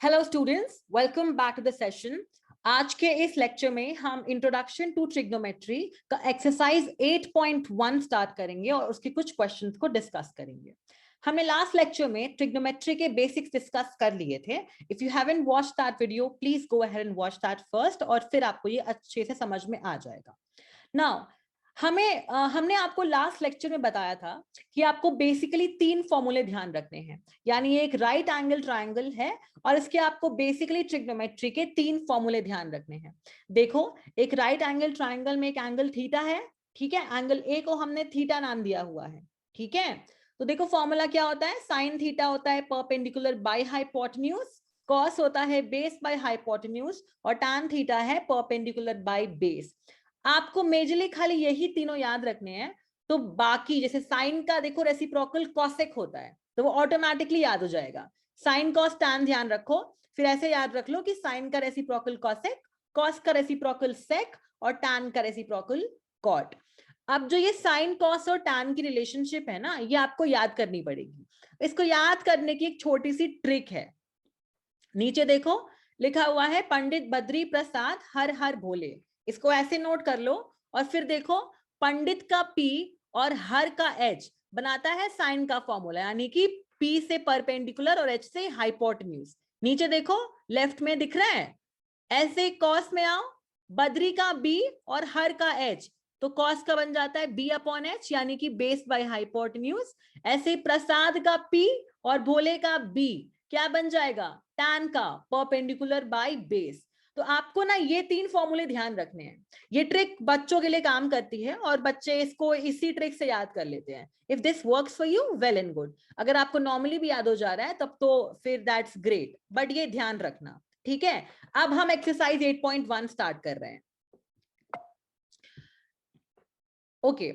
Hello students, welcome back to the session. आज के इस लेक्चर में हम इंट्रोडक्शन टू ट्रिग्नोमेट्री का एक्सरसाइज 8.1 स्टार्ट करेंगे और उसके कुछ क्वेश्चंस को डिस्कस करेंगे। हमने लास्ट लेक्चर में ट्रिग्नोमेट्री के बेसिक्स डिस्कस कर लिए थे। If you haven't watched that video, please go ahead and watch that first, और फिर आपको ये अच्छे से समझ में आ जाएगा। नाउ हमने आपको लास्ट लेक्चर में बताया था कि आपको बेसिकली 3 फॉर्मूले ध्यान रखने हैं, यानी एक राइट एंगल ट्रायंगल है और इसके आपको बेसिकली ट्रिग्नोमेट्री के 3 फॉर्मूले ध्यान रखने हैं। देखो, एक राइट एंगल ट्रायंगल में एक एंगल थीटा है, ठीक है। एंगल ए को हमने थीटा नाम दिया हुआ है, ठीक है। तो देखो फॉर्मूला क्या होता है, साइन थीटा होता है परपेंडिकुलर बाय हाइपोटेन्यूज, कॉस होता है बेस बाय हाइपोटेन्यूज, और टैन थीटा है परपेंडिकुलर बाय बेस। आपको मेजरली खाली यही तीनों याद रखने हैं। तो बाकी जैसे साइन का देखो रेसिप्रोकल कॉसेक होता है, तो वो ऑटोमेटिकली याद हो जाएगा। साइन कॉस टैन ध्यान रखो, फिर ऐसे याद रख लो कि साइन का रेसिप्रोकल कॉसेक, कॉस का रेसिप्रोकल सेक, और टैन का रेसिप्रोकल कॉट। अब जो ये साइन कॉस और टैन की रिलेशनशिप है ना, ये आपको याद करनी पड़ेगी। इसको याद करने की एक छोटी सी ट्रिक है। नीचे देखो लिखा हुआ है पंडित बद्री प्रसाद हर हर भोले। इसको ऐसे नोट कर लो, और फिर देखो पंडित का पी और हर का एच बनाता है साइन का फॉर्मूला, यानी कि पी से परपेंडिकुलर और एच से हाइपोटेन्यूज। नीचे देखो लेफ्ट में दिख रहा है, ऐसे कॉस में आओ, बद्री का बी और हर का एच, तो कॉस का बन जाता है बी अपॉन एच, यानी कि बेस बाय हाइपोटेन्यूज। ऐसे प्रसाद का पी और भोले का बी क्या बन जाएगा, टैन का परपेंडिकुलर बाय बेस। तो आपको ना ये 3 फॉर्मूले ध्यान रखने हैं। ये ट्रिक बच्चों के लिए काम करती है और बच्चे इसको इसी ट्रिक से याद कर लेते हैं। If this works for you, well and good. अगर आपको नॉर्मली भी याद हो जा रहा है तब तो फिर दैट्स ग्रेट, बट ये ध्यान रखना, ठीक है। अब हम एक्सरसाइज 8.1 स्टार्ट कर रहे हैं। ओके,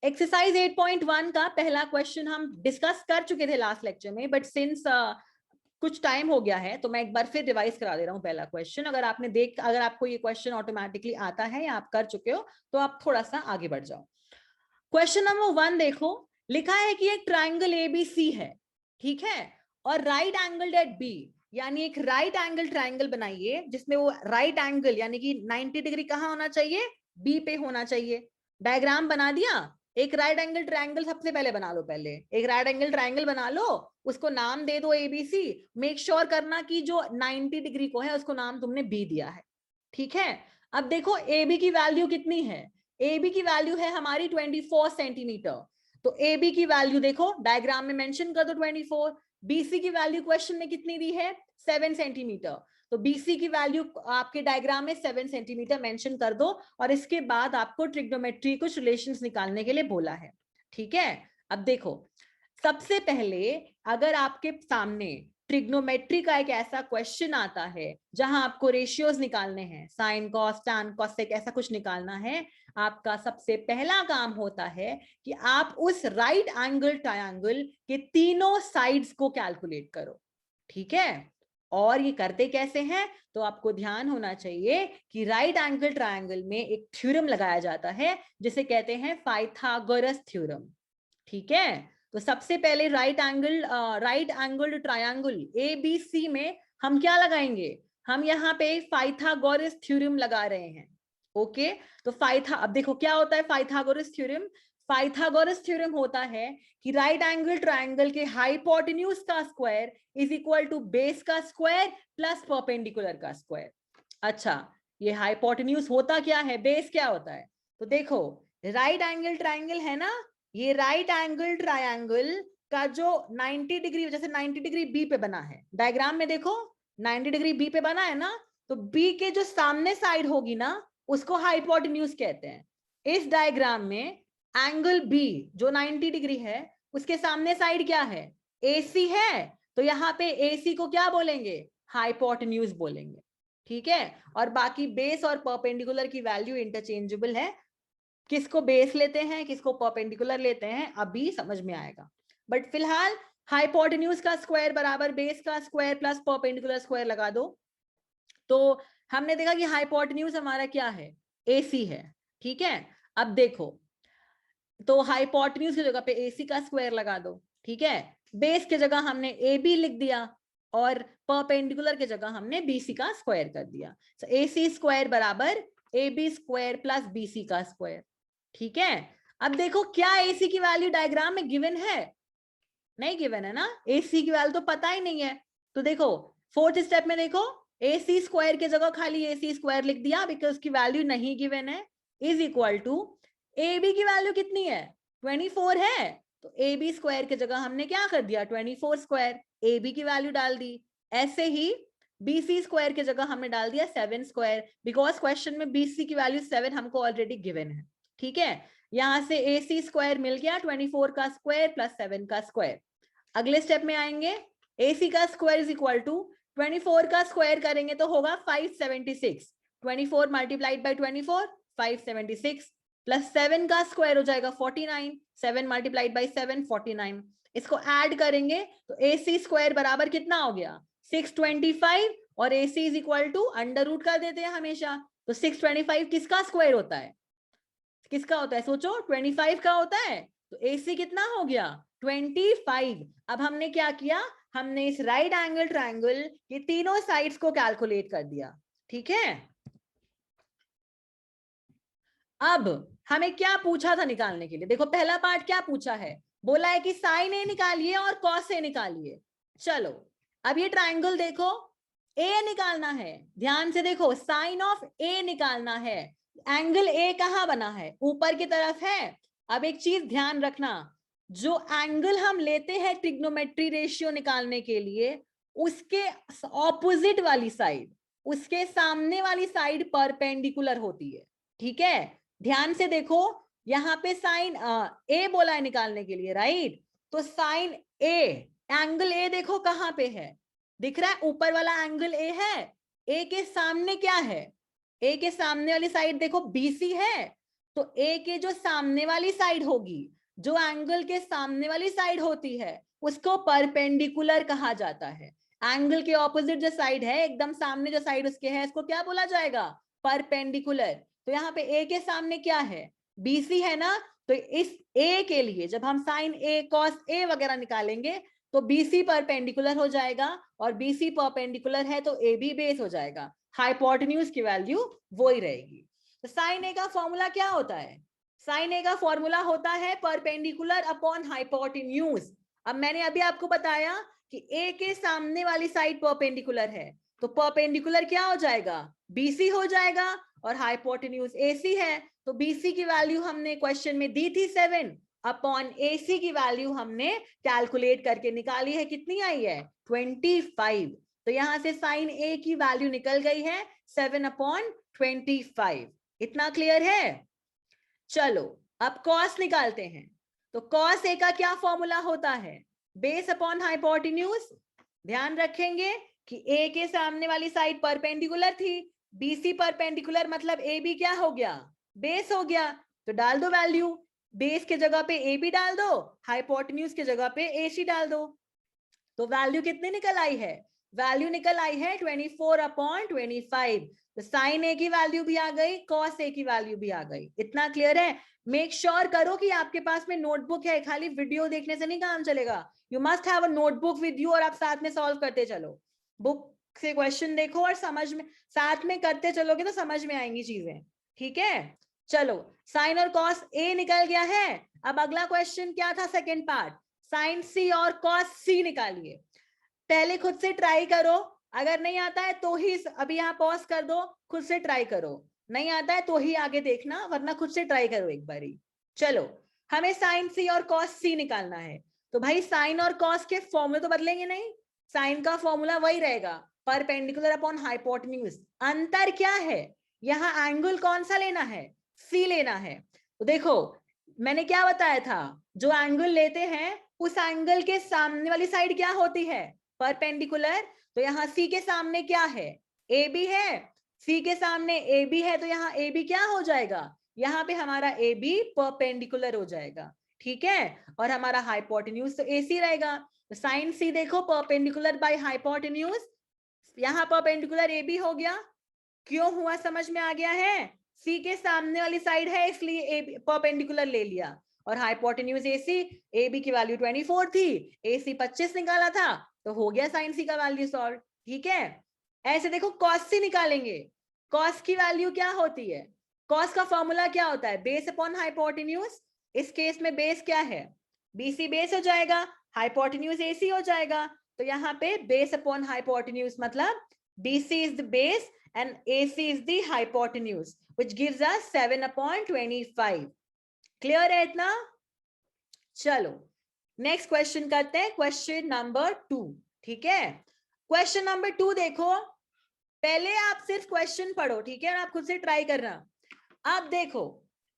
एक्सरसाइज 8.1 का पहला क्वेश्चन हम डिस्कस कर चुके थे लास्ट लेक्चर में, बट सिंस कुछ टाइम हो गया है तो मैं एक बार फिर रिवाइज करा दे रहा हूं पहला क्वेश्चन। अगर आपको ये क्वेश्चन ऑटोमेटिकली आता है या आप कर चुके हो तो आप थोड़ा सा आगे बढ़ जाओ। क्वेश्चन नंबर 1 देखो, लिखा है कि एक ट्राइंगल एबीसी है, ठीक है, और राइट एंगल एट बी, यानी एक राइट एंगल ट्राइंगल बनाइए जिसमें वो राइट एंगल यानी कि 90 डिग्री कहां होना चाहिए, बी पे होना चाहिए। डायग्राम बना दिया। एक राइट एंगल ट्राइंगल सबसे पहले बना लो, पहले एक राइट एंगल ट्राइंगल बना लो, उसको नाम दे दो एबीसी। मेक श्योर करना कि जो 90 डिग्री को है उसको नाम तुमने बी दिया है, ठीक है। अब देखो ए बी की वैल्यू कितनी है, ए बी की वैल्यू है हमारी 24 सेंटीमीटर। तो ए बी की वैल्यू देखो डायग्राम में मेंशन कर दो 24। बीसी की वैल्यू क्वेश्चन में कितनी दी है, 7 सेंटीमीटर। तो बीसी की वैल्यू आपके डायग्राम में 7 सेंटीमीटर मेंशन कर दो, और इसके बाद आपको ट्रिग्नोमेट्री कुछ रिलेशंस निकालने के लिए बोला है, ठीक है। अब देखो, सबसे पहले अगर आपके सामने ट्रिग्नोमेट्री का एक ऐसा क्वेश्चन आता है जहां आपको रेशियोज निकालने हैं, साइन कॉस टैन कॉसेक ऐसा कुछ निकालना है, आपका सबसे पहला काम होता है कि आप उस राइट एंगल ट्रायंगल के तीनों साइड्स को कैलकुलेट करो, ठीक है। और ये करते कैसे हैं, तो आपको ध्यान होना चाहिए कि राइट एंगल ट्रायंगल में एक थ्योरम लगाया जाता है जिसे कहते हैं पाइथागोरस थ्योरम, ठीक है। तो सबसे पहले राइट एंगल ट्रायंगल एबीसी में हम क्या लगाएंगे, हम यहाँ पे पाइथागोरस थ्योरम लगा रहे हैं, ओके। तो अब देखो क्या होता है पाइथागोरस थ्योरम। पाइथागोरस थ्योरम होता है कि राइट एंगल ट्रायंगल के हाइपोटेन्यूज का square is equal to base का स्क्वायर प्लस परपेंडिकुलर का स्क्वायर। अच्छा, ये हाइपोटेन्यूज होता क्या है, बेस क्या होता है, तो देखो राइट एंगल ट्रायंगल है ना, ये राइट एंगल ट्रायंगल का जो 90 डिग्री, जैसे 90 डिग्री बी पे बना है, डायग्राम में देखो 90 डिग्री बी पे बना है ना, तो बी के जो सामने साइड होगी ना उसको हाइपोटेन्यूज कहते हैं। इस डायग्राम में एंगल बी जो 90 डिग्री है उसके सामने साइड क्या है, एसी है, तो यहाँ पे एसी को क्या बोलेंगे, हाइपोटेन्यूज बोलेंगे, ठीक है। और बाकी बेस और परपेंडिकुलर की वैल्यू इंटरचेंजेबल है, किसको बेस लेते हैं किसको परपेंडिकुलर लेते हैं अभी समझ में आएगा, बट फिलहाल हाइपोटेन्यूज का स्क्वायर बराबर बेस का स्क्वायर प्लस परपेंडिकुलर स्क्वायर लगा दो। तो हमने देखा कि हाइपोटेन्यूज हमारा क्या है, एसी है, ठीक है। अब देखो, तो हाइपोटेन्यूज की जगह पे एसी का स्क्वायर लगा दो, ठीक है। बेस की जगह हमने ए बी लिख दिया, और परपेंडिकुलर की जगह हमने BC का स्क्वायर कर दिया। so AC स्क्वायर बराबर AB स्क्वायर प्लस BC का स्क्वायर। ठीक है, अब देखो क्या AC की वैल्यू डायग्राम में गिवन है? नहीं गिवन है ना, AC की वैल्यू तो पता ही नहीं है। तो देखो फोर्थ स्टेप में देखो AC स्क्वायर की जगह खाली AC स्क्वायर लिख दिया बिकॉज की वैल्यू नहीं गिवन है, इज इक्वल टू AB की वैल्यू कितनी है? 24 है, तो AB स्क्वायर की जगह हमने क्या कर दिया? 24 स्क्वायर, AB की वैल्यू डाल दी। ऐसे ही BC स्क्वायर की जगह हमने डाल दिया 7 स्क्वायर, बिकॉज क्वेश्चन में BC की वैल्यू 7 हमको ऑलरेडी गिवन है। ठीक है, यहां से AC स्क्वायर मिल गया 24 का स्क्वायर प्लस 7 का स्क्वायर। अगले स्टेप में आएंगे, AC का स्क्वायर इज इक्वल टू 24 का स्क्वायर करेंगे तो होगा 576, 24 मल्टीप्लाइड बाई 24 576 प्लस 7 का स्क्वायर हो जाएगा 49, 7 मल्टीप्लाइड बाई 7 49। इसको ऐड करेंगे तो AC स्क्वायर बराबर कितना हो गया? 625 और AC is equal to under root कर देते हैं हमेशा, तो 625 किसका स्क्वायर होता है? किसका होता है सोचो? 25 का होता है, तो AC कितना हो गया? 25। अब हमने क्या किया, हमने इस राइट एंगल ट्रायंगल के तीनों साइड्स को कैलकुलेट कर दिया। ठीक है, अब हमें क्या पूछा था निकालने के लिए? देखो पहला पार्ट क्या पूछा है, बोला है कि साइन ए निकालिए और कॉस ए निकालिए। चलो अब ये ट्रायंगल देखो, ए निकालना है, ध्यान से देखो, साइन ऑफ ए निकालना है। एंगल ए कहां बना है? ऊपर की तरफ है। अब एक चीज ध्यान रखना, जो एंगल हम लेते हैं ट्रिग्नोमेट्री रेशियो निकालने के लिए, उसके ऑपोजिट वाली साइड, उसके सामने वाली साइड परपेंडिकुलर होती है। ठीक है, ध्यान से देखो, यहाँ पे साइन ए बोला है निकालने के लिए, राइट? तो साइन ए, एंगल ए देखो कहां पे है, दिख रहा है? ऊपर वाला एंगल ए है। ए के सामने क्या है? ए के सामने वाली साइड देखो BC है, तो ए के जो सामने वाली साइड होगी, जो एंगल के सामने वाली साइड होती है, उसको परपेंडिकुलर कहा जाता है। एंगल के ऑपोजिट जो साइड है, एकदम सामने जो साइड उसके है, इसको क्या बोला जाएगा? परपेंडिकुलर। तो यहाँ पे ए के सामने क्या है? BC है ना, तो इस ए के लिए जब हम साइन ए कॉस ए वगैरह निकालेंगे तो BC परपेंडिकुलर हो जाएगा, और BC परपेंडिकुलर है तो AB बेस हो जाएगा, हाइपोटेन्यूज की वैल्यू वो ही रहेगी। तो साइन ए का फॉर्मूला क्या होता है? साइन ए का फॉर्मूला होता है परपेंडिकुलर अपॉन हाइपोटेन्यूज। अब मैंने अभी आपको बताया कि ए के सामने वाली साइड परपेंडिकुलर है, तो परपेंडिकुलर क्या हो जाएगा? BC हो जाएगा, और हाइपोटेन्यूज AC है, तो BC की वैल्यू हमने क्वेश्चन में दी थी 7 अपॉन AC की वैल्यू हमने कैलकुलेट करके निकाली है, कितनी आई है? 25। तो यहां से साइन A की वैल्यू निकल गई है 7 अपॉन 25। इतना क्लियर है? चलो अब कॉस निकालते हैं। तो कॉस ए का क्या फॉर्मूला होता है? Base upon hypotenuse. ध्यान रखेंगे कि ए के सामने वाली साइड परपेंडिकुलर थी, BC परपेंडिकुलर मतलब AB क्या हो गया? बेस हो गया। तो डाल दो वैल्यू, बेस के जगह पे AB डाल दो, हाइपोटेन्यूज के जगह पे AC डाल दो। तो वैल्यू कितनी निकल आई है? वैल्यू निकल आई है 24 अपॉन 25। तो साइन ए की वैल्यू भी आ गई, कॉस ए की वैल्यू भी आ गई। इतना क्लियर है? मेक श्योर करो कि आपके पास में नोटबुक है, खाली वीडियो देखने से नहीं काम चलेगा। You must have a notebook with you, और आप साथ में सॉल्व करते चलो। बुक से क्वेश्चन देखो और समझ में, साथ में करते चलोगे तो समझ में आएंगी चीजें। ठीक है, चलो साइन और कॉस ए निकल गया है। अब अगला क्वेश्चन क्या था? सेकेंड पार्ट, साइन सी और कॉस सी निकालिए। पहले खुद से ट्राई करो, अगर नहीं आता है तो ही अभी यहाँ पॉज कर दो, खुद से ट्राई करो। नहीं आता है तो ही आगे देखना, वरना खुद से ट्राई करो एक बारी। चलो हमें साइन सी और कॉस सी निकालना है। तो भाई साइन और कॉस के फॉर्मूले तो बदलेंगे नहीं, साइन का फॉर्मूला वही रहेगा, परपेंडिकुलर अपॉन हाइपोटेन्यूज। अंतर क्या है? यहाँ एंगल कौन सा लेना है? सी लेना है। तो देखो मैंने क्या बताया था, जो एंगल लेते हैं उस एंगल के सामने वाली साइड क्या होती है? परपेंडिकुलर। तो यहाँ C के सामने क्या है? AB है। C के सामने AB है, तो यहाँ AB क्या हो जाएगा? यहाँ पे हमारा AB परपेंडिकुलर हो जाएगा। ठीक है, और हमारा हाइपोटेन्यूज तो AC रहेगा। तो साइन C देखो परपेंडिकुलर बाय हाइपोटेन्यूज, यहाँ परपेंडिकुलर AB हो गया। क्यों हुआ समझ में आ गया है? C के सामने वाली साइड है इसलिए AB परपेंडिकुलर ले लिया, और हाइपोटेन्यूज AC, AB की वैल्यू 24 थी, AC 25 निकाला था, तो हो गया साइन सी का वैल्यू सॉल्व। ठीक है, ऐसे देखो कॉस सी निकालेंगे। कॉस की वैल्यू क्या होती है? कॉस का फॉर्मूला क्या होता है? Base upon hypotenuse. इस केस में बेस क्या है? बीसी बेस हो जाएगा, हाइपोटेन्यूज एसी हो जाएगा। तो यहाँ पे बेस अपॉन हाइपोटेन्यूज मतलब BC is the base and AC is the hypotenuse, which gives us 7/25. Clear है इतना? चलो नेक्स्ट क्वेश्चन करते हैं, क्वेश्चन नंबर 2। ठीक है, क्वेश्चन नंबर 2 देखो, पहले आप सिर्फ क्वेश्चन पढ़ो, ठीक है, और आप खुद से ट्राई करना। अब देखो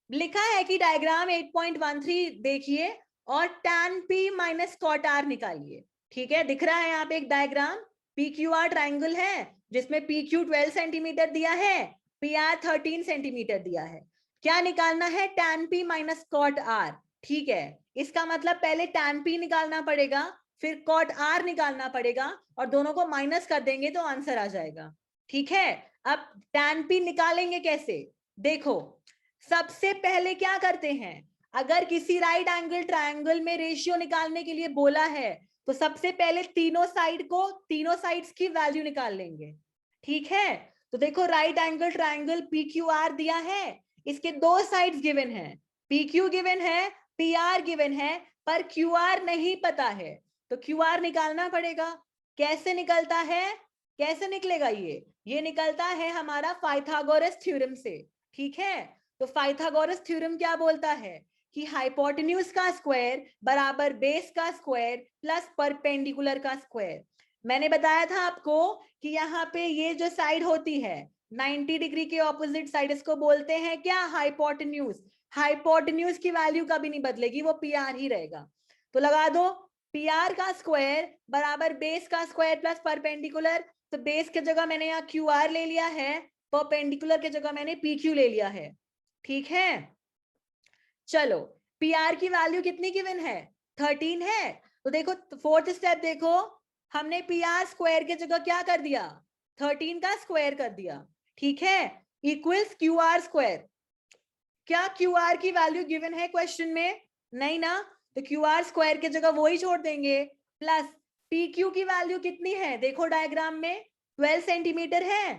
लिखा है कि डायग्राम 8.13 देखिए और tan P minus cot R निकालिए। ठीक है, दिख रहा है यहाँ पे एक डायग्राम, PQR ट्राइंगल है जिसमें PQ 12 सेंटीमीटर दिया है, PR 13 सेंटीमीटर दिया है। क्या निकालना है? tan P minus cot R। ठीक है, इसका मतलब पहले tan P निकालना पड़ेगा, फिर कॉट R निकालना पड़ेगा, और दोनों को माइनस कर देंगे तो आंसर आ जाएगा। ठीक है, अब tan P निकालेंगे कैसे? देखो सबसे पहले क्या करते हैं, अगर किसी राइट एंगल ट्रायंगल में रेशियो निकालने के लिए बोला है तो सबसे पहले तीनों साइड्स की वैल्यू निकाल लेंगे। ठीक है, तो देखो राइट एंगल ट्रायंगल PQR दिया है, इसके दो साइड्स गिवन है, PQ गिवन है, PR गिवन है, पर QR नहीं पता है, तो QR निकालना पड़ेगा। कैसे निकलता है? कैसे निकलेगा ये निकलता है हमारा पाइथागोरस थ्योरम से। ठीक है, तो पाइथागोरस थ्योरम क्या बोलता है कि हाइपोटेन्यूज का स्क्वायर बराबर बेस का स्क्वायर प्लस परपेंडिकुलर का स्क्वायर। मैंने बताया था आपको कि यहाँ पे ये जो साइड होती है 90 डिग्री के ऑपोजिट साइड, इसको बोलते हैं क्या? हाइपोटेन्यूज। हाइपोटेन्यूज की वैल्यू कभी नहीं बदलेगी, वो PR ही रहेगा। तो लगा दो PR का स्क्वायर बराबर बेस का स्क्वायर प्लस परपेंडिकुलर। तो बेस की जगह मैंने यहाँ QR ले लिया है, परपेंडिकुलर की जगह मैंने PQ ले लिया है। ठीक है, चलो PR की वैल्यू कितनी गिवन है? 13 है। तो देखो फोर्थ स्टेप देखो, हमने PR स्क्वायर की जगह क्या कर दिया? 13 का स्क्वायर कर दिया। ठीक है, इक्वल्स QR स्क्वायर। क्या QR की वैल्यू गिवन है क्वेश्चन में? नहीं ना, तो QR स्क्वायर की जगह वही छोड़ देंगे, प्लस PQ की वैल्यू कितनी है? देखो डायग्राम में 12 सेंटीमीटर है,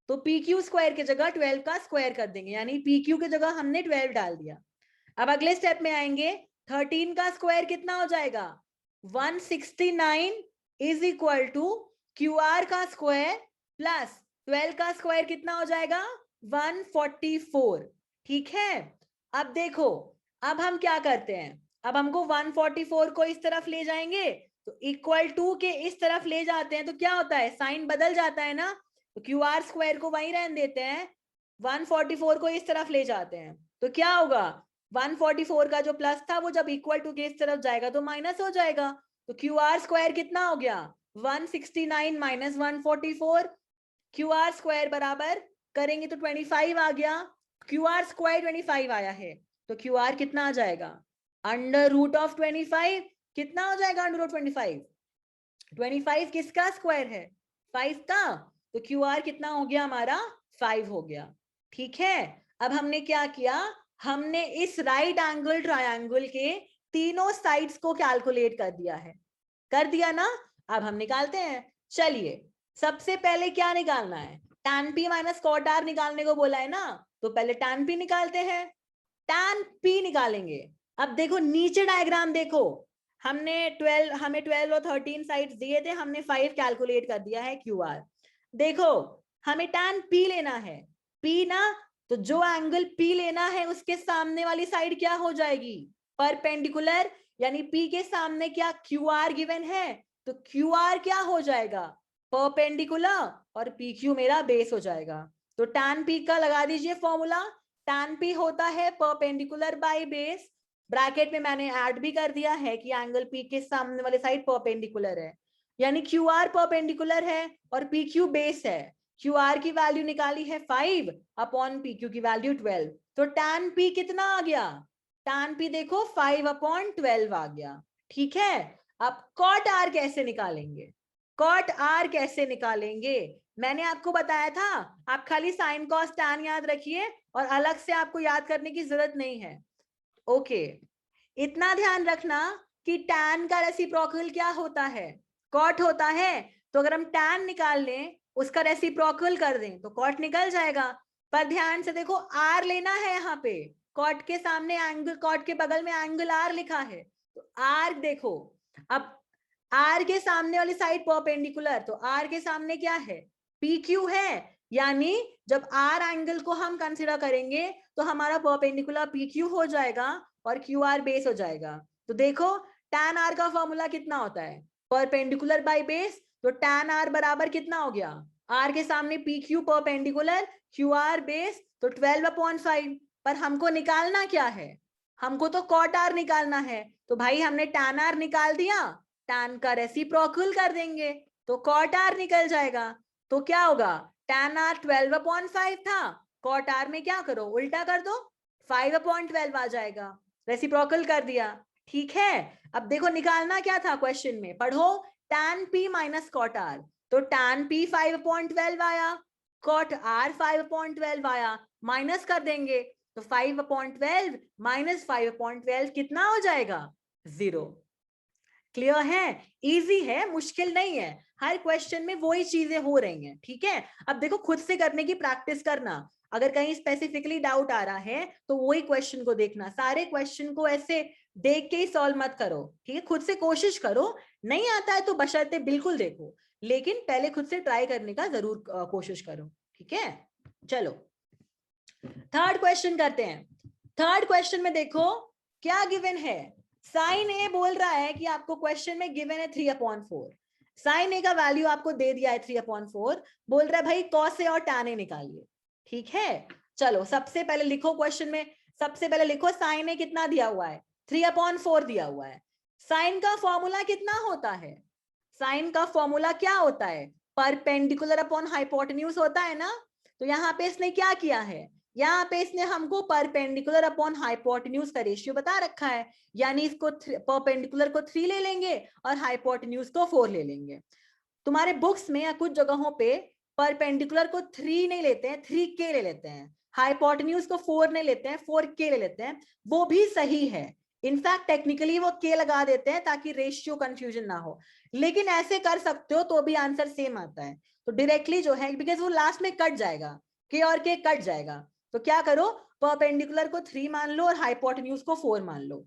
तो PQ स्क्वायर की जगह 12 का स्क्वायर कर देंगे, यानी PQ की जगह हमने 12 डाल दिया। अब अगले स्टेप में आएंगे, 13 का स्क्वायर कितना हो जाएगा? 169 इज इक्वल टू QR का स्क्वायर प्लस 12 का स्क्वायर कितना हो जाएगा? 144। ठीक है, अब देखो, अब हम क्या करते हैं, अब हमको 144 को इस तरफ ले जाएंगे, तो इक्वल टू के इस तरफ ले जाते हैं तो क्या होता है? साइन बदल जाता है ना, तो QR स्क्वायर को वहीं रहने देते हैं, 144 को इस तरफ ले जाते हैं, तो क्या होगा? 144 का जो प्लस था वो जब इक्वल टू के इस तरफ जाएगा तो माइनस हो जाएगा, तो QR स्क्वायर कितना हो गया? 169 माइनस 144। QR स्क्वायर बराबर करेंगे तो 25 आ गया, QR स्क्वायर 25 आया है, तो QR कितना आ जाएगा? Under root of 25। कितना हो जाएगा अंडर रूट 25? 25 किसका स्क्वायर है? 5 का, तो QR कितना हो गया हमारा? 5 हो गया। ठीक है, अब हमने क्या किया, हमने इस राइट एंगल ट्रायंगल के तीनों साइड्स को कैलकुलेट कर दिया है, कर दिया ना। अब हम निकालते हैं, चलिए सबसे पहले क्या निकालना है? tan P minus cot R निकालने को बोला है ना, तो पहले tan P निकालते हैं, tan P निकालेंगे। अब देखो नीचे डायग्राम देखो, हमें 12 और 13 साइड्स दिए थे, हमने 5 कैलकुलेट कर दिया है QR। देखो हमें tan P लेना है, P ना, तो जो एंगल P लेना है उसके सामने वाली साइड क्या हो जाएगी? परपेंडिकुलर, यानी P के सामने क्या QR गिवन है, तो QR क्या हो जाएगा? परपेंडिकुलर, और PQ मेरा बेस हो जाएगा। तो tan P का लगा दीजिए फॉर्मूला, tan P होता है परपेंडिकुलर बाय बेस, ब्रैकेट में मैंने ऐड भी कर दिया है कि एंगल P के सामने वाले साइड परपेंडिकुलर है, यानी QR परपेंडिकुलर है और PQ बेस है। QR की वैल्यू निकाली है 5 अपॉन PQ की वैल्यू 12, तो tan P कितना आ गया? tan P देखो 5/12 आ गया। ठीक है, अब cot R कैसे निकालेंगे? cot R कैसे निकालेंगे मैंने आपको बताया था, आप खाली साइन कॉस tan याद रखिए और अलग से आपको याद करने की जरूरत नहीं है। ओके, इतना ध्यान रखना कि tan का रेसिप्रोकल क्या होता है? कॉट होता है, तो अगर हम tan निकाल लें, उसका रेसिप्रोकल कर दें तो कॉट निकल जाएगा। पर ध्यान से देखो r लेना है, यहाँ पे कॉट के सामने एंगल, कॉट के बगल में एंगल r लिखा है, तो r देखो, अब r के सामने वाली साइड परपेंडिकुलर, तो r के सामने क्या है, PQ है, यानी जब r एंगल को हम कंसीडर करेंगे तो हमारा परपेंडिकुलर PQ हो जाएगा और QR बेस हो जाएगा। तो देखो tan r का फॉर्मूला कितना होता है, परपेंडिकुलर बाय बेस, तो tan r बराबर कितना हो गया, r के सामने PQ परपेंडिकुलर, QR बेस, तो 12/5। पर हमको निकालना क्या है, हमको तो cot r निकालना है, तो भाई हमने tan r निकाल दिया, tan का रेसिप्रोकल कर देंगे तो cot r निकल जाएगा। तो क्या होगा, tan r 12/5 था, cot r में क्या करो, उल्टा कर दो, 5/12 आ जाएगा, रेसिप्रोकल कर दिया। ठीक है, अब देखो निकालना क्या था क्वेश्चन में, पढ़ो, tan p minus cot r, तो tan p 5/12 आया, cot r 5/12 आया, माइनस कर देंगे तो 5/12 माइनस 5/12 कितना हो जाएगा, 0। क्लियर है, इजी है, मुश्किल नहीं है, हर क्वेश्चन में वही चीजें हो रही हैं। ठीक है, अब देखो खुद से करने की प्रैक्टिस करना, अगर कहीं स्पेसिफिकली डाउट आ रहा है तो वही क्वेश्चन को देखना, सारे क्वेश्चन को ऐसे देख के ही सॉल्व मत करो। ठीक है, खुद से कोशिश करो, नहीं आता है तो बशर्ते बिल्कुल देखो, लेकिन पहले खुद से ट्राई करने का जरूर कोशिश करो। ठीक है, चलो थर्ड क्वेश्चन करते हैं। थर्ड क्वेश्चन में देखो क्या गिवन है, साइन ए बोल रहा है कि आपको क्वेश्चन में गिवन है 3/4, साइन ए का वैल्यू आपको दे दिया है 3/4, बोल रहा है भाई कॉस ए और टैन ए निकालिए। ठीक है, चलो सबसे पहले लिखो क्वेश्चन में, सबसे पहले लिखो साइन ए कितना दिया हुआ है, 3/4 दिया हुआ है। साइन का फॉर्मूला कितना होता है, साइन का फॉर्मूला क्या होता है, परपेंडिकुलर अपॉन हाइपोटेन्यूज होता है ना। तो यहाँ पे इसने क्या किया है, यहाँ पे इसने हमको परपेंडिकुलर अपॉन हाइपोटेन्यूज का रेशियो बता रखा है, यानी इसको परपेंडिकुलर को 3 ले लेंगे और हाइपोटेन्यूज को 4 ले लेंगे। तुम्हारे बुक्स में या कुछ जगहों पे परपेंडिकुलर को 3 नहीं लेते हैं, 3K ले लेते हैं, हाइपोटेन्यूज को 4 नहीं लेते हैं, 4K ले लेते हैं, वो भी सही है। इनफैक्ट टेक्निकली वो K लगा देते हैं ताकि रेशियो कंफ्यूजन ना हो, लेकिन ऐसे कर सकते हो तो भी आंसर सेम आता है। तो डायरेक्टली जो है, बिकॉज वो लास्ट में कट जाएगा, K और K कट जाएगा, तो क्या करो, परपेंडिकुलर को 3 मान लो और हाइपोटेन्यूज को 4 मान लो।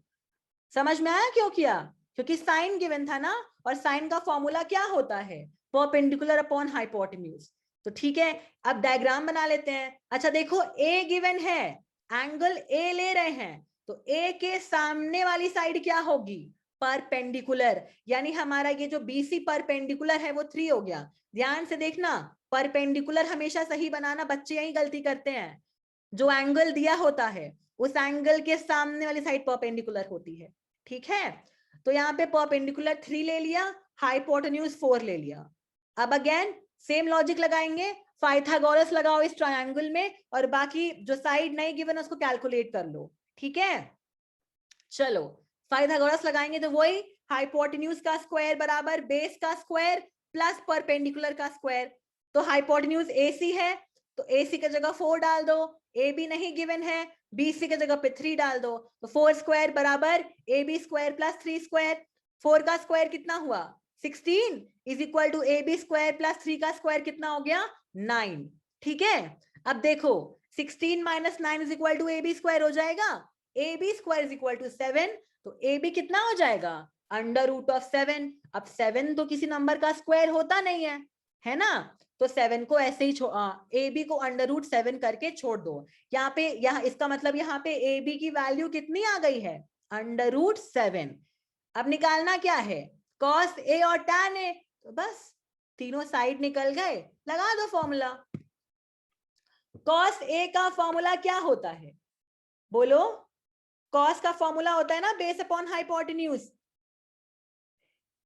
समझ में आया क्यों किया, क्योंकि साइन गिवन था ना, और साइन का फॉर्मूला क्या होता है, परपेंडिकुलर अपॉन हाइपोटेन्यूज। तो ठीक है, अब डायग्राम बना लेते हैं। अच्छा देखो ए गिवन है, एंगल ए ले रहे हैं, तो ए के सामने वाली साइड क्या होगी, परपेंडिकुलर, यानी हमारा ये जो बीसी परपेंडिकुलर है वो 3 हो गया। ध्यान से देखना, परपेंडिकुलर हमेशा सही बनाना, बच्चे यही गलती करते हैं, जो एंगल दिया होता है उस एंगल के सामने वाली साइड परपेंडिकुलर होती है। ठीक है, तो यहाँ पे परपेंडिकुलर 3 ले लिया, हाइपोटेन्यूज 4 ले लिया। अब अगेन सेम लॉजिक लगाएंगे, पाइथागोरस लगाओ इस ट्रायंगल में, और बाकी जो साइड नहीं गिवन उसको कैलकुलेट कर लो। ठीक है, चलो पाइथागोरस लगाएंगे तो वही हाइपोटेन्यूज का स्क्वायर बराबर बेस का स्क्वायर प्लस परपेंडिकुलर का स्क्वायर। तो हाइपोटेन्यूज AC है, तो AC की जगह 4 डाल दो, AB नहीं गिवन है, BC की जगह पे 3 डाल दो, तो 4 स्क्वायर बराबर AB स्क्वायर प्लस 3 स्क्वायर, 4 का स्क्वायर कितना हुआ 16 is equal to AB square plus 3 का स्क्वायर कितना हो गया 9। ठीक है, अब देखो 16 minus 9 is equal to AB square हो जाएगा, AB square is equal to 7, तो AB कितना हो जाएगा अंडर रूट ऑफ 7। अब 7 तो किसी नंबर का स्क्वायर होता नहीं है ना, तो 7 को ऐसे ही AB को अंडर रूट 7 करके छोड़ दो। यहाँ पे, यहाँ इसका मतलब यहाँ पे AB की वैल्यू कितनी आ गई है, अंडर रूट 7। अब निकालना क्या है, cos A और tan A, तो बस तीनों साइड निकल गए, लगा दो फॉर्मूला। cos A का फॉर्मूला क्या होता है, बोलो, cos का फॉर्मूला होता है ना बेस अपॉन हाइपोटेन्यूज।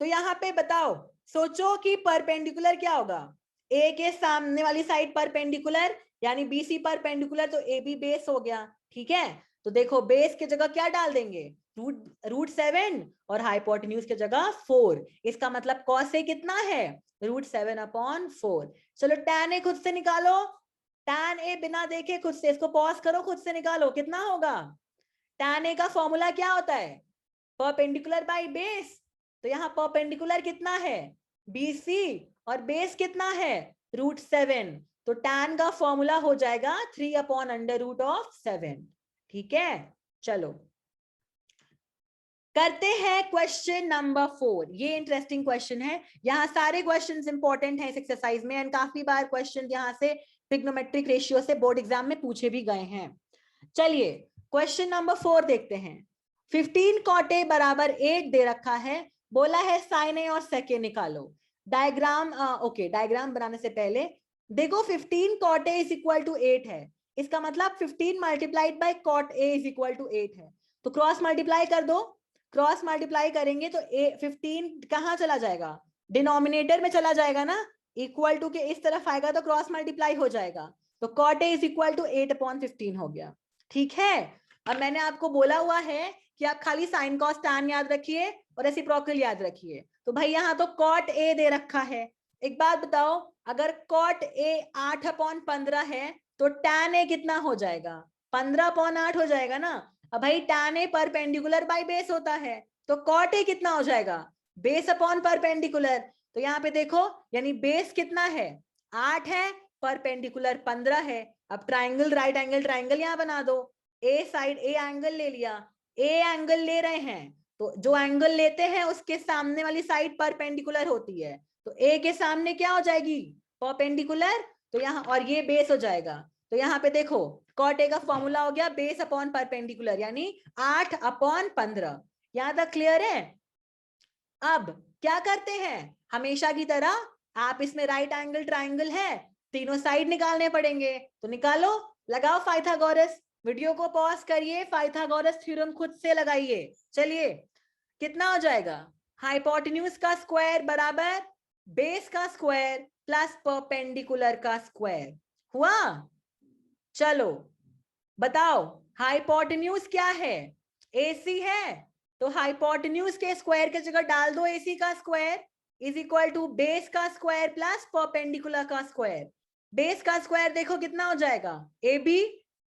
तो यहाँ पे बताओ, सोचो कि परपेंडिकुलर क्या होगा, ए के सामने वाली साइड परपेंडिकुलर यानी BC परपेंडिकुलर, तो AB बेस हो गया। ठीक है, तो देखो बेस की जगह क्या डाल देंगे, रूट 7 और हाइपोटेन्यूज की जगह 4, इसका मतलब cos A कितना है रूट 7/4। चलो tan A खुद से निकालो, tan A बिना देखे खुद से, इसको पॉज करो, खुद से निकालो कितना होगा। tan A का फॉर्मूला क्या होता है, परपेंडिकुलर बाय बेस, तो यहाँ परपेंडिकुलर कितना है BC और बेस कितना है √7, तो tan का फॉर्मूला हो जाएगा 3/√7। ठीक है, चलो करते हैं क्वेश्चन नंबर 4। ये इंटरेस्टिंग क्वेश्चन है, यहाँ सारे क्वेश्चंस इंपॉर्टेंट हैं इस एक्सरसाइज में, एंड काफी बार क्वेश्चन यहाँ से ट्रिग्नोमेट्रिक रेशियो से बोर्ड एग्जाम में पूछे भी गए हैं। चलिए क्वेश्चन नंबर 4 देखते हैं। 15 cot A बराबर 8 दे रखा है, बोला है sin A और sec A निकालो। डायग्राम ओके, डायग्राम बनाने से पहले देखो 15 cot A is equal to 8 है, इसका मतलब 15 multiplied by cot A is equal to 8 है, तो क्रॉस मल्टीप्लाई कर दो। क्रॉस मल्टीप्लाई करेंगे तो 15 कहाँ चला जाएगा, डिनोमिनेटर में चला जाएगा ना, इक्वल टू के इस तरफ आएगा तो क्रॉस मल्टीप्लाई हो जाएगा, तो cot A is equal to 8/15 हो गया। ठीक है, अब मैंने आपको बोला हुआ है कि आप खाली साइन कॉस टैन याद रखिए और रेसिप्रोकल याद रखिए, तो भाई यहाँ तो cot A दे रखा है। एक बात बताओ, अगर cot A 8/15 है तो tan A कितना हो जाएगा, 15/8 हो जाएगा ना। अब भाई tan A perpendicular by base होता है, तो cot A कितना हो जाएगा, बेस अपॉन परपेंडिकुलर। तो यहाँ पे देखो, यानी बेस कितना है 8 है, परपेंडिकुलर 15 है। अब ट्राइंगल, राइट एंगल ट्राइंगल यहाँ बना दो, ए साइड ए एंगल ले लिया, ए एंगल ले रहे हैं तो जो एंगल लेते हैं उसके सामने वाली साइड परपेंडिकुलर होती है, तो ए के सामने क्या हो जाएगी, परपेंडिकुलर, तो यहाँ और ये बेस हो जाएगा। तो यहाँ पे देखो cot A का फॉर्मूला हो गया बेस अपॉन परपेंडिकुलर, यानी 8/15। यहाँ तक क्लियर है। अब क्या करते हैं, हमेशा की तरह आप इसमें राइट एंगल ट्राइंगल है, तीनों साइड निकालने पड़ेंगे, तो निकालो, लगाओ पाइथागोरस। वीडियो को पॉज करिए, पाइथागोरस थ्योरम खुद से लगाइए। चलिए कितना हो जाएगा, हाइपोटेन्यूज का स्क्वायर बराबर बेस का स्क्वायर प्लस परपेंडिकुलर का स्क्वायर हुआ। चलो बताओ हाइपोटेन्यूज क्या है, AC है, तो हाइपोटेन्यूज के स्क्वायर के जगह डाल दो AC का square is equal to base का स्क्वायर प्लस परपेंडिकुलर का स्क्वायर। बेस का स्क्वायर देखो कितना हो जाएगा, AB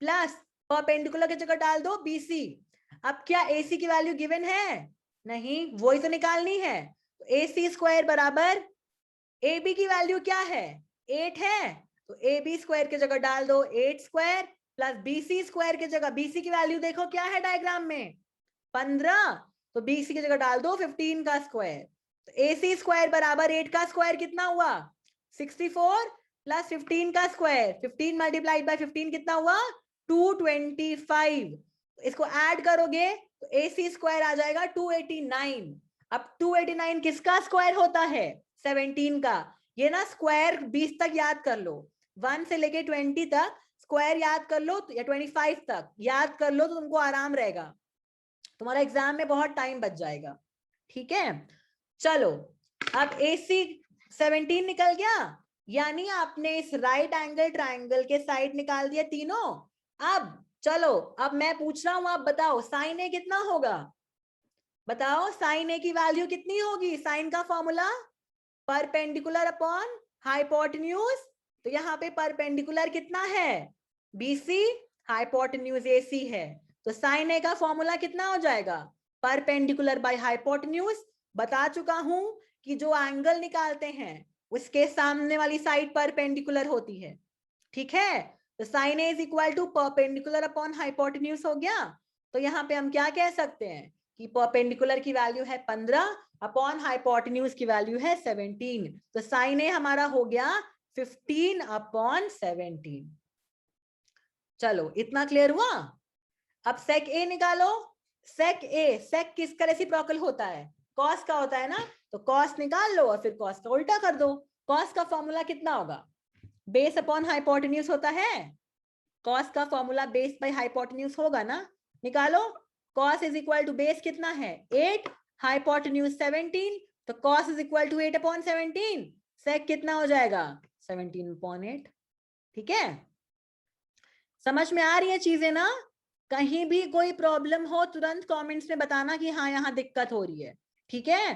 प्लस परपेंडिकुलर की जगह डाल दो BC। अब क्या AC की वैल्यू गिवन है, नहीं, वही तो निकालनी है। तो AC स्क्वायर बराबर AB की वैल्यू क्या है 8 है, तो AB स्क्वायर की जगह डाल दो 8 स्क्वायर प्लस BC स्क्वायर की जगह, BC की वैल्यू देखो क्या है डायग्राम में 15, तो BC की जगह डाल दो 15 का स्क्वायर। तो AC स्क्वायर बराबर 8 का स्क्वायर कितना हुआ 64 प्लस 15 का स्क्वायर, 15 मल्टीप्लाइड बाय 15 कितना हुआ 225। इसको ऐड करोगे तो AC स्क्वायर आ जाएगा 289। अब 289 किसका स्क्वायर होता है 17 का। ये ना स्क्वायर 20 तक याद कर लो, 1 से लेके 20 तक स्क्वायर याद कर लो, या 25 तक याद कर लो, तो तुमको आराम रहेगा, तुम्हारा एग्जाम में बहुत टाइम बच जाएगा। ठीक है, चलो अब AC 17 निकल गया, यानी आपने इस राइट एंगल ट्राइंगल के साइड निकाल दिया तीनों। अब चलो, अब मैं पूछ रहा हूं, आप बताओ साइन A कितना होगा, बताओ साइन A की वैल्यू कितनी होगी, साइन का फॉर्मूला परपेंडिकुलर अपॉन हाइपोटेन्यूज, तो यहाँ पे परपेंडिकुलर कितना है BC, हाइपोटेन्यूज AC है, तो साइन A का फॉर्मूला कितना हो जाएगा परपेंडिकुलर बाय हाइपोटेन्यूज। बता चुका हूं कि जो एंगल निकालते हैं उसके सामने वाली साइड परपेंडिकुलर होती है। ठीक है, तो sine A is equal to perpendicular upon hypotenuse हो गया। तो यहाँ पे हम क्या कह सकते हैं कि परपेंडिकुलर की वैल्यू है 15 अपॉन हाइपोटेन्यूज की वैल्यू है 17, तो साइन A हमारा हो गया 15/17। चलो इतना क्लियर हुआ। अब सेक A निकालो, सेक किसका रेसिप्रोकल होता है, कॉस का होता है ना, तो कॉस निकाल लो और फिर कॉस का उल्टा कर दो। कॉस का फॉर्मूला कितना होगा, बेस अपॉन हाइपोटेन्यूज होता है, कॉस का फॉर्मूला बेस बाय हाइपोटेन्यूज होगा ना, निकालो। Cos is equal to base कितना है 8, हाइपोटेन्यूज 17, तो cos is equal to 8/17, sec कितना हो जाएगा 17/8। ठीक है, समझ में आ रही है चीजें ना। कहीं भी कोई प्रॉब्लम हो तुरंत कमेंट्स में बताना कि हाँ यहाँ दिक्कत हो रही है, ठीक है,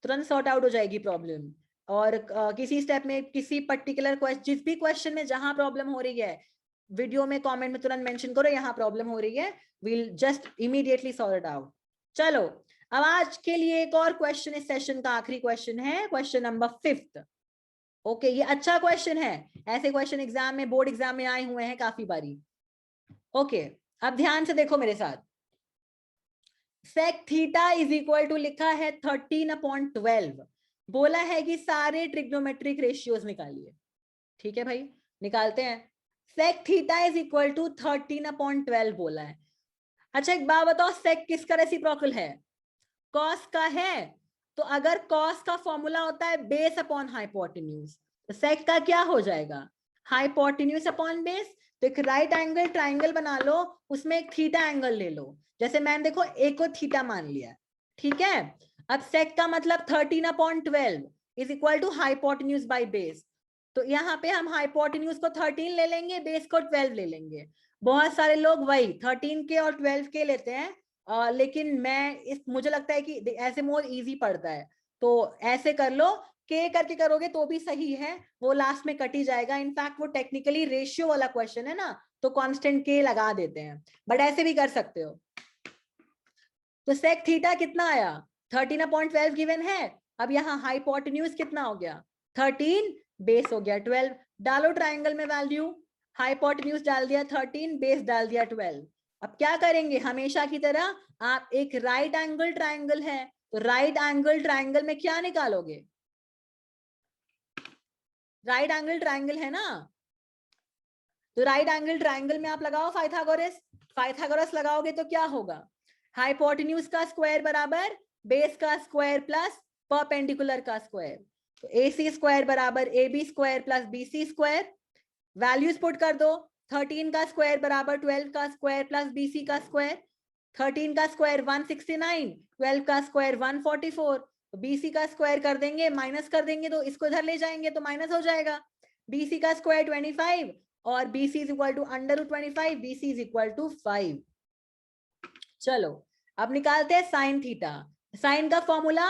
तुरंत सॉर्ट आउट हो जाएगी प्रॉब्लम। और किसी स्टेप में किसी पर्टिकुलर क्वेश्चन, जिस भी क्वेश्चन में जहां प्रॉब्लम हो रही है वीडियो में कमेंट में तुरंत मेंशन करो यहाँ प्रॉब्लम हो रही है, will just immediately sort out. चलो अब आज के लिए एक और क्वेश्चन, इस सेशन का आखिरी क्वेश्चन है, क्वेश्चन नंबर 5। ओके, ये अच्छा क्वेश्चन है, ऐसे क्वेश्चन एग्जाम में, बोर्ड एग्जाम में आए हुए हैं काफी बारी। ओके, अब ध्यान से देखो मेरे साथ। Sec theta is equal to लिखा है 13/12। बोला है कि सारे ट्रिग्नोमेट्रिक रेशियोज निकालिए। ठीक है भाई, निकालते हैं। Sec theta is equal to 13/12 बोला है। अच्छा एक बात बताओ, सेक किसका रेसिप्रोकल है? कॉस का है। तो अगर कॉस का फॉर्मूला होता है बेस अपॉन हाइपोटेन्यूज, तो सेक का क्या हो जाएगा? Hypotenuse upon base. तो एक राइट एंगल ट्राइंगल बना लो, उसमें एक थीटा एंगल ले लो। जैसे मैंने देखो एक को थीटा मान लिया, ठीक है। अब सेक का मतलब 13/12 is equal to hypotenuse by base. तो यहाँ पे हम हाइपोटेन्यूज को 13 ले लेंगे, बेस को 12 ले लेंगे। बहुत सारे लोग वही 13 के और 12 के लेते हैं, लेकिन मुझे लगता है कि ऐसे मोर इजी पड़ता है, तो ऐसे कर लो। के करके करोगे तो भी सही है, वो लास्ट में कट ही जाएगा। इनफैक्ट वो टेक्निकली रेशियो वाला क्वेश्चन है ना, तो कांस्टेंट के लगा देते हैं, बट ऐसे भी कर सकते हो। तो सेक थीटा कितना आया? 13/12 गिवन है। अब यहाँ हाइपोटेन्यूज कितना हो गया? 13, बेस हो गया 12। डालो ट्राइंगल में वैल्यू, हाइपोटेन्यूज डाल दिया 13, बेस डाल दिया 12। अब क्या करेंगे, हमेशा की तरह आप एक राइट एंगल ट्राइंगल है, तो राइट एंगल ट्राइंगल में क्या निकालोगे? राइट एंगल ट्राइंगल है ना, तो राइट एंगल ट्राइंगल में आप लगाओ पाइथागोरस। पाइथागोरस लगाओगे तो क्या होगा? हाइपोटेन्यूज का स्क्वायर बराबर बेस का स्क्वायर प्लस परपेंडिकुलर का स्क्वायर। तो AC स्क्वायर बराबर AB square plus BC square. Values put कर दो, 13 का स्क्वायर बराबर 12 का स्क्वायर प्लस BC का स्क्वायर। 13 का स्क्वायर 169, 12 का स्क्वायर 144। तो BC का स्क्वायर कर देंगे, माइनस कर देंगे, तो इसको इधर ले जाएंगे तो माइनस हो जाएगा। BC का स्क्वायर 25 और BC is equal to √25, BC is equal to 5। चलो अब निकालते हैं साइन थीटा। साइन का फॉर्मूला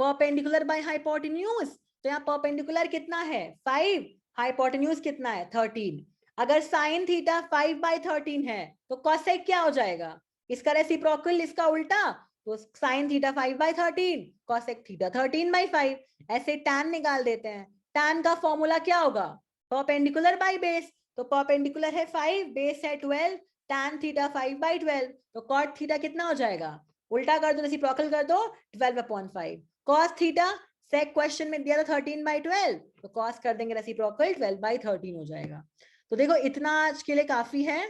परपेंडिकुलर बाय हाइपोटेन्यूज। तो यहाँ परपेंडिकुलर कितना है? 5, हाइपोटेन्यूज कितना है? 13। अगर साइन थीटा 5/13 है तो कॉसेक क्या हो जाएगा? इसका रेसिप्रोकल, इसका उल्टा। तो साइन थीटा 5/13, कॉसेक थीटा 13/5। ऐसे टैन निकाल देते हैं। टैन का फॉर्मूला क्या होगा? Perpendicular by base. तो परपेंडिकुलर है 5, बेस है 12, tan थीटा 5/12। तो cot थीटा कितना हो जाएगा? उल्टा कर दो, रेसिप्रोकल कर दो, 12/5। cos थीटा सेक क्वेश्चन में दिया था 13/12, तो cos कर देंगे रेसिप्रोकल, 12/13 हो जाएगा। तो देखो इतना आज के लिए काफी है।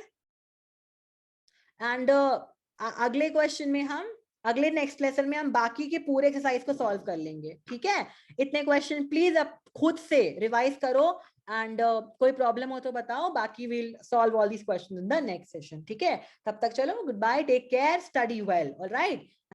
एंड अगले क्वेश्चन में हम, अगले नेक्स्ट लेसन में हम बाकी के पूरे एक्सरसाइज को सॉल्व कर लेंगे, ठीक है। इतने क्वेश्चन प्लीज अब खुद से रिवाइज करो, एंड कोई प्रॉब्लम हो तो बताओ, बाकी will solve all these question in the next session, ठीक है। तब तक चलो, good bye, take care, study well, alright.